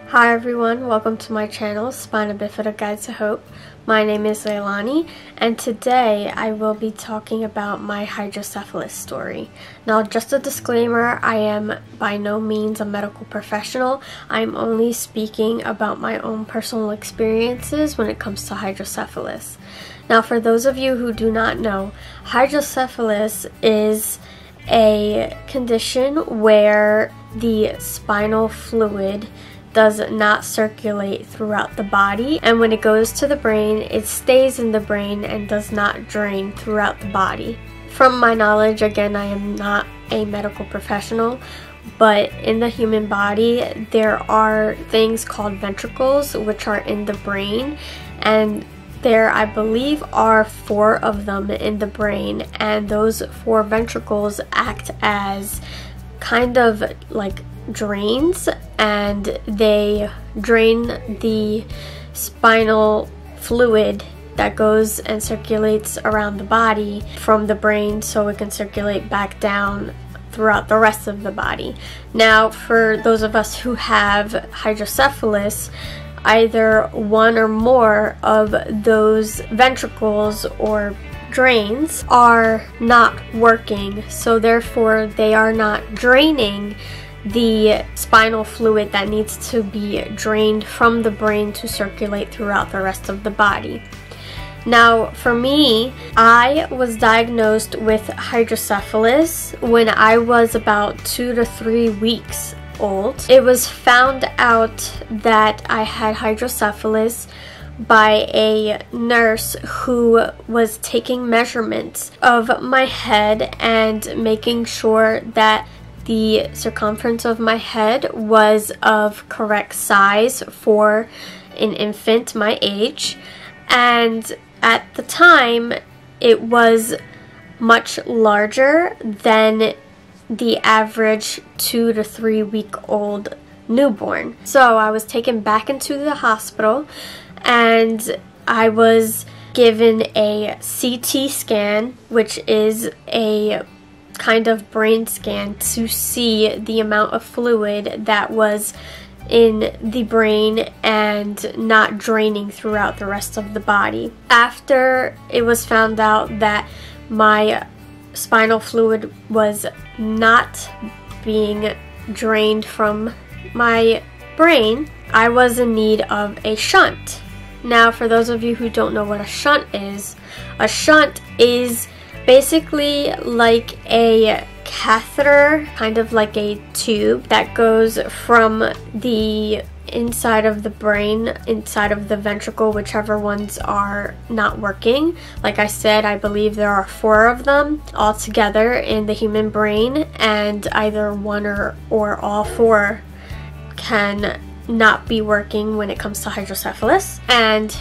Hi everyone, welcome to my channel, Spinabifidaguidetohope. My name is Leilani, and today I will be talking about my hydrocephalus story. Now, just a disclaimer, I am by no means a medical professional. I'm only speaking about my own personal experiences when it comes to hydrocephalus. Now, for those of you who do not know, hydrocephalus is a condition where the spinal fluid does not circulate throughout the body, and when it goes to the brain, it stays in the brain and does not drain throughout the body. From my knowledge, again, I am not a medical professional, but in the human body, there are things called ventricles which are in the brain, and there, I believe, are 4 of them in the brain, and those 4 ventricles act as kind of like drains, and they drain the spinal fluid that goes and circulates around the body from the brain so it can circulate back down throughout the rest of the body. Now, for those of us who have hydrocephalus, either one or more of those ventricles or drains are not working, so therefore they are not draining the spinal fluid that needs to be drained from the brain to circulate throughout the rest of the body. Now, for me, I was diagnosed with hydrocephalus when I was about 2 to 3 weeks old. It was found out that I had hydrocephalus by a nurse who was taking measurements of my head and making sure that the circumference of my head was of correct size for an infant my age, and at the time it was much larger than the average 2 to 3 week old newborn. So I was taken back into the hospital and I was given a CT scan, which is a kind of brain scan to see the amount of fluid that was in the brain and not draining throughout the rest of the body. After it was found out that my spinal fluid was not being drained from my brain, I was in need of a shunt. Now, for those of you who don't know what a shunt is basically like a catheter, kind of like a tube that goes from the inside of the brain, inside of the ventricle, whichever ones are not working. Like I said, I believe there are 4 of them all together in the human brain, and either one or all 4 can not be working when it comes to hydrocephalus, and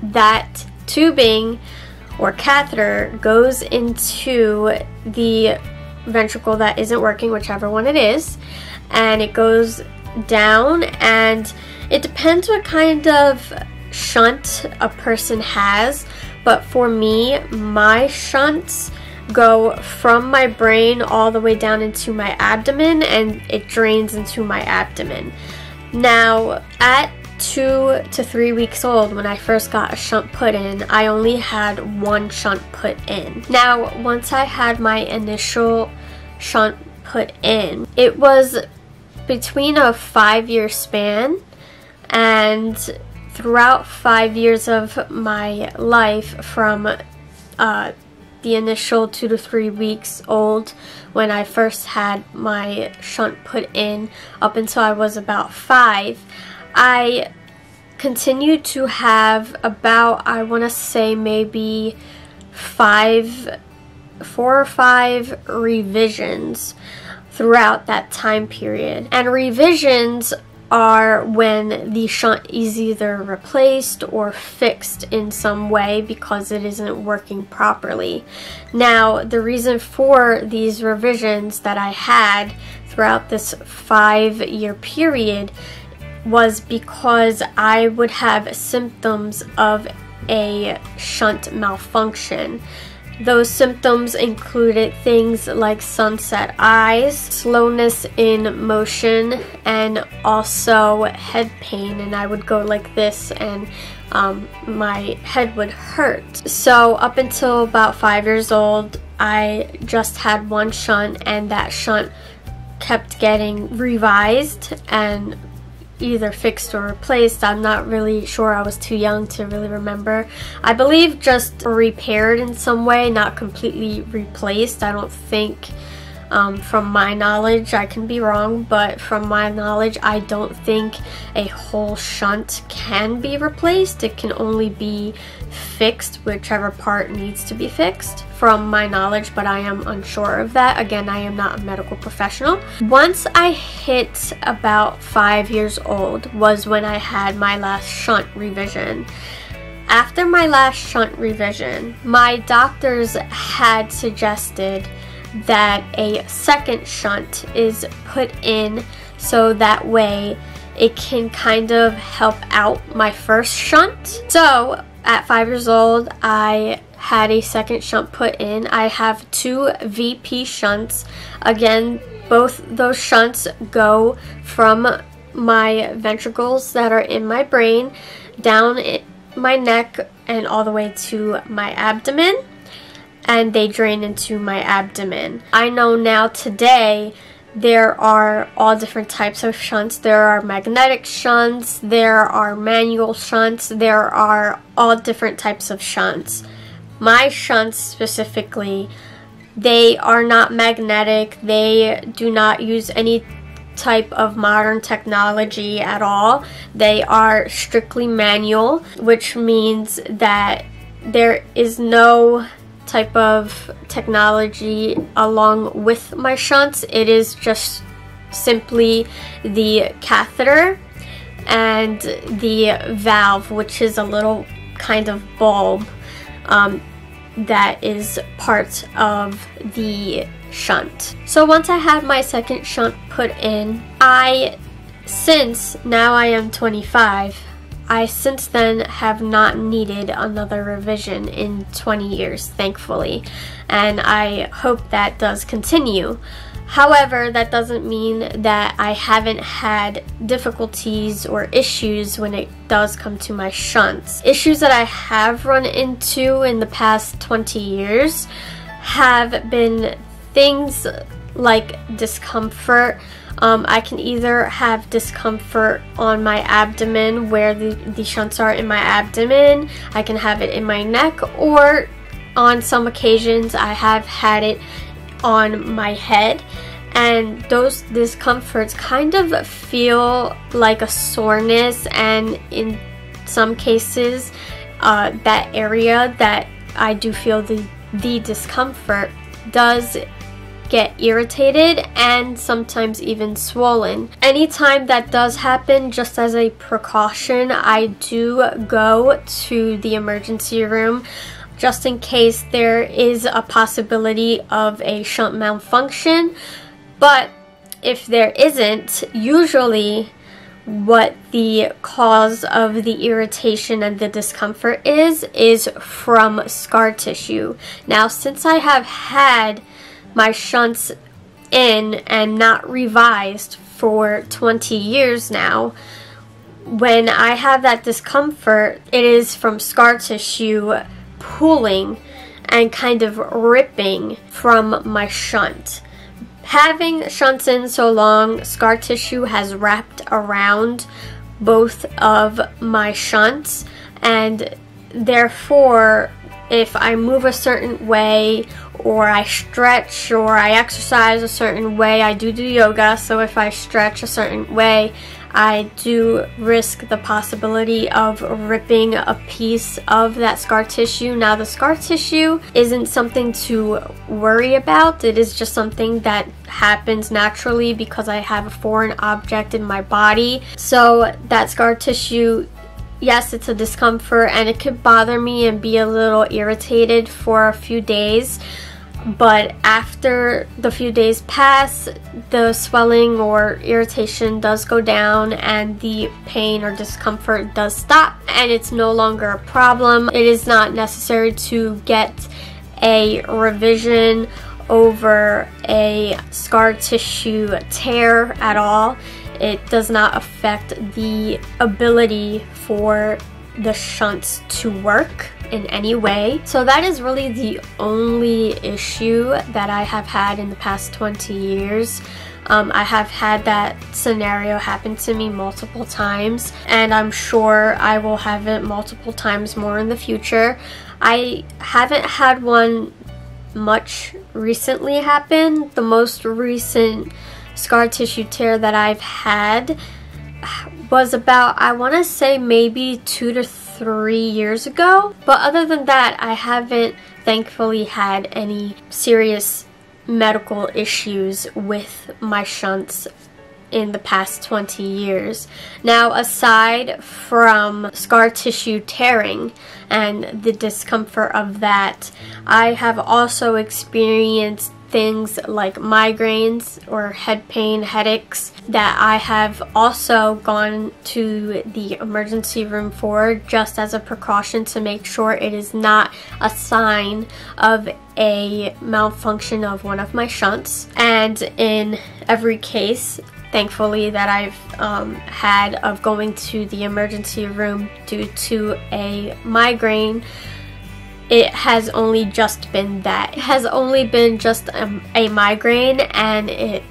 that tubing or catheter goes into the ventricle that isn't working, whichever one it is, and it goes down, and it depends what kind of shunt a person has, but for me, my shunts go from my brain all the way down into my abdomen, and it drains into my abdomen. Now, at 2 to 3 weeks old, when I first got a shunt put in, I only had 1 shunt put in. Now, once I had my initial shunt put in, it was between a 5-year span, and throughout 5 years of my life, from the initial 2 to 3 weeks old when I first had my shunt put in up until I was about 5, I continued to have about, I want to say maybe 4 or 5 revisions throughout that time period. And revisions are when the shunt is either replaced or fixed in some way because it isn't working properly. Now, the reason for these revisions that I had throughout this 5-year period was because I would have symptoms of a shunt malfunction. Those symptoms included things like sunset eyes, slowness in motion, and also head pain, and I would go like this and my head would hurt. So up until about 5 years old, I just had one shunt, and that shunt kept getting revised and either fixed or replaced. I'm not really sure. I was too young to really remember. I believe just repaired in some way, not completely replaced. I don't think, from my knowledge, I can be wrong, but from my knowledge, I don't think a whole shunt can be replaced. It can only be fixed, whichever part needs to be fixed, from my knowledge, but I am unsure of that. Again, I am not a medical professional. Once I hit about 5 years old was when I had my last shunt revision. After my last shunt revision, my doctors had suggested that a second shunt is put in so that way it can kind of help out my first shunt. So at 5 years old, I had a second shunt put in. I have 2 VP shunts. Again, both those shunts go from my ventricles that are in my brain down my neck and all the way to my abdomen, and they drain into my abdomen. I know now today there are all different types of shunts. There are magnetic shunts, there are manual shunts, there are all different types of shunts. My shunts specifically, they are not magnetic. They do not use any type of modern technology at all. They are strictly manual, which means that there is no type of technology along with my shunts. It is just simply the catheter and the valve, which is a little kind of bulb that is part of the shunt. So once I had my second shunt put in, since now I am 25, I since then have not needed another revision in 20 years, thankfully, and I hope that does continue. However, that doesn't mean that I haven't had difficulties or issues when it does come to my shunts. Issues that I have run into in the past 20 years have been things like discomfort. I can either have discomfort on my abdomen where the shunts are in my abdomen, I can have it in my neck, or on some occasions I have had it on my head, and those discomforts kind of feel like a soreness, and in some cases that area that I do feel the discomfort does get irritated and sometimes even swollen. Anytime that does happen, just as a precaution, I do go to the emergency room just in case there is a possibility of a shunt malfunction. But if there isn't, usually what the cause of the irritation and the discomfort is from scar tissue. Now, since I have had my shunts in and not revised for 20 years now, when I have that discomfort, it is from scar tissue pulling and kind of ripping from my shunt. Having shunts in so long, scar tissue has wrapped around both of my shunts, and therefore if I move a certain way, or I stretch, or I exercise a certain way, I do yoga, so if I stretch a certain way, I do risk the possibility of ripping a piece of that scar tissue. Now, the scar tissue isn't something to worry about. It is just something that happens naturally because I have a foreign object in my body. So that scar tissue, yes, it's a discomfort and it could bother me and be a little irritated for a few days. But after the few days pass, the swelling or irritation does go down and the pain or discomfort does stop, and it's no longer a problem. It is not necessary to get a revision over a scar tissue tear at all. It does not affect the ability for the shunts to work in any way. So that is really the only issue that I have had in the past 20 years. I have had that scenario happen to me multiple times, and I'm sure I will have it multiple times more in the future. I haven't had one much recently happen. The most recent scar tissue tear that I've had was about, I want to say, maybe 2 to 3 years ago. But other than that, I haven't thankfully had any serious medical issues with my shunts in the past 20 years. Now, aside from scar tissue tearing and the discomfort of that, I have also experienced things like migraines or head pain, headaches, that I have also gone to the emergency room for, just as a precaution to make sure it is not a sign of a malfunction of one of my shunts. And in every case, thankfully, that I've had of going to the emergency room due to a migraine, it has only just been that. It has only been just a migraine, and it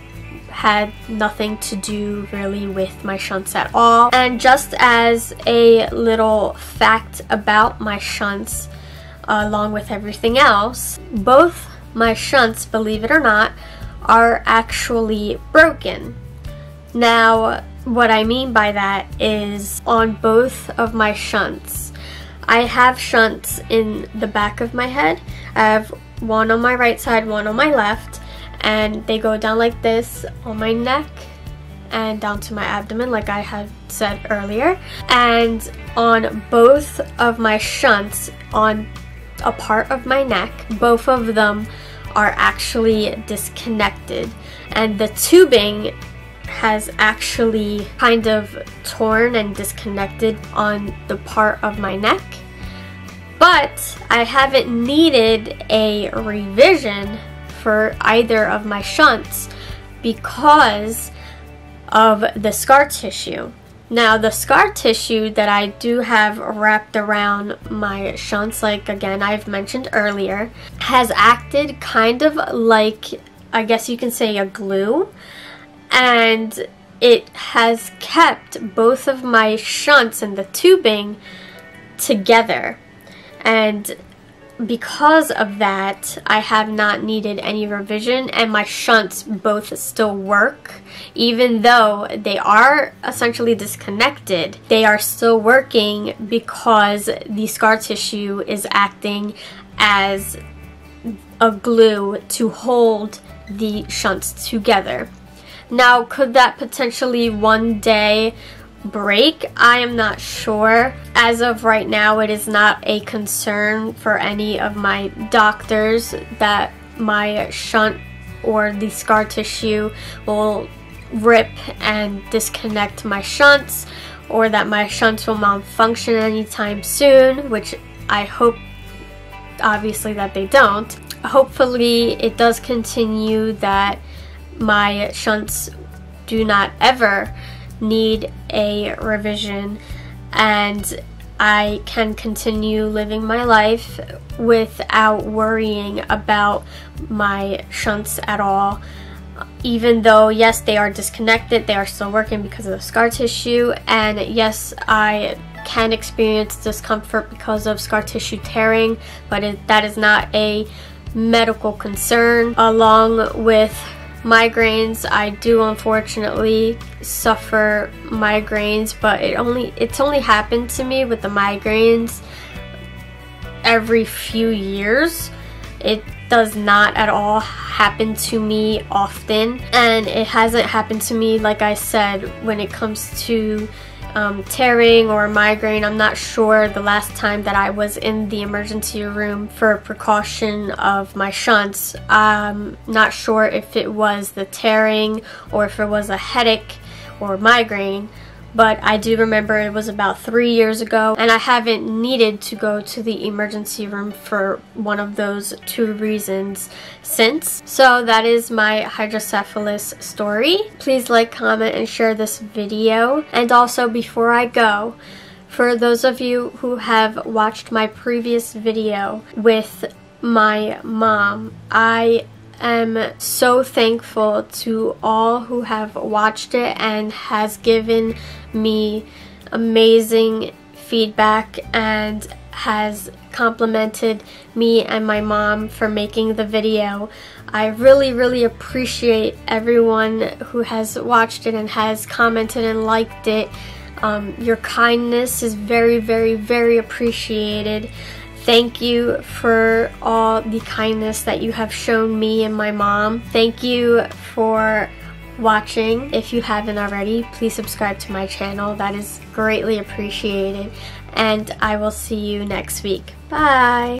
had nothing to do really with my shunts at all. And just as a little fact about my shunts, along with everything else, both my shunts, believe it or not, are actually broken. Now, what I mean by that is, on both of my shunts, I have shunts in the back of my head. I have one on my right side, one on my left, and they go down like this on my neck and down to my abdomen, like I had said earlier. And on both of my shunts, on a part of my neck, both of them are actually disconnected, and the tubing has actually kind of torn and disconnected on the part of my neck. But I haven't needed a revision for either of my shunts because of the scar tissue. Now, the scar tissue that I do have wrapped around my shunts, like again I've mentioned earlier, has acted kind of like, I guess you can say, a glue. And it has kept both of my shunts and the tubing together. And because of that, I have not needed any revision, and my shunts both still work. Even though they are essentially disconnected, they are still working because the scar tissue is acting as a glue to hold the shunts together. Now, could that potentially one day break? I am not sure. As of right now, it is not a concern for any of my doctors that my shunt or the scar tissue will rip and disconnect my shunts, or that my shunts will malfunction anytime soon, which I hope, obviously, that they don't. Hopefully, it does continue that my shunts do not ever need a revision, and I can continue living my life without worrying about my shunts at all. Even though, yes, they are disconnected, they are still working because of the scar tissue, and yes, I can experience discomfort because of scar tissue tearing, but that is not a medical concern. Along with migraines, I do unfortunately suffer migraines, but it's only happened to me with the migraines every few years. It does not at all happen to me often, and it hasn't happened to me, like I said, when it comes to tearing or migraine. I'm not sure the last time that I was in the emergency room for precaution of my shunts. I'm not sure if it was the tearing or if it was a headache or migraine, but I do remember it was about 3 years ago, and I haven't needed to go to the emergency room for one of those 2 reasons since. So that is my hydrocephalus story. Please like, comment, and share this video. And also, before I go, for those of you who have watched my previous video with my mom, I am so thankful to all who have watched it and has given me amazing feedback and has complimented me and my mom for making the video. I really appreciate everyone who has watched it and has commented and liked it. Your kindness is very appreciated. Thank you for all the kindness that you have shown me and my mom. Thank you for watching. If you haven't already, please subscribe to my channel. That is greatly appreciated. And I will see you next week. Bye!